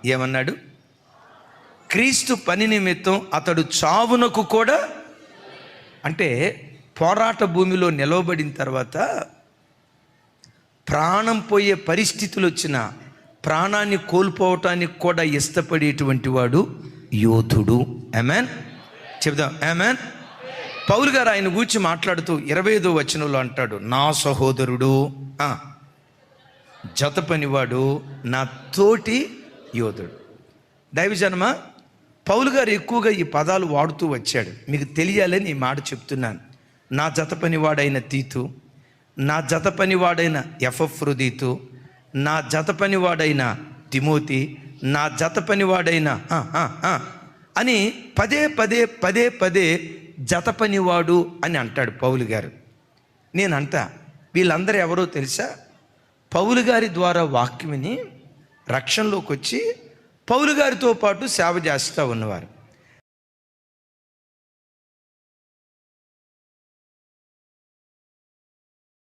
ఏమన్నాడు? క్రీస్తు పని నిమిత్తం అతడు చావునకు కూడా, అంటే పోరాట భూమిలో నిలవబడిన తర్వాత ప్రాణం పోయే పరిస్థితులు వచ్చిన ప్రాణాన్ని కోల్పోవటానికి కూడా ఇష్టపడేటువంటి వాడు యోధుడు. ఆమేన్ చెప్దాం, ఆమేన్. పౌలు గారు ఆయన గూర్చి మాట్లాడుతూ 25వ వచనంలో అంటాడు, నా సహోదరుడు, జత పనివాడు, నా తోటి యోధుడు. దైవజనమా, పౌలు గారు ఎక్కువగా ఈ పదాలు వాడుతూ వచ్చాడు. మీకు తెలియాలని ఈ మాట చెప్తున్నాను. నా జత పనివాడైన తీతు, నా జత పనివాడైన ఎపఫ్రోదితు, నా జత పనివాడైన తిమోతి, నా జత పనివాడైన అని పదే పదే పదే పదే జత పనివాడు అని అంటాడు పౌలు గారు. నేనంటా వీళ్ళందరూ ఎవరో తెలుసా? పౌలు గారి ద్వారా వాక్యమని రక్షణలోకి వచ్చి పౌలు గారితో పాటు సేవ చేస్తూ ఉన్నవారు.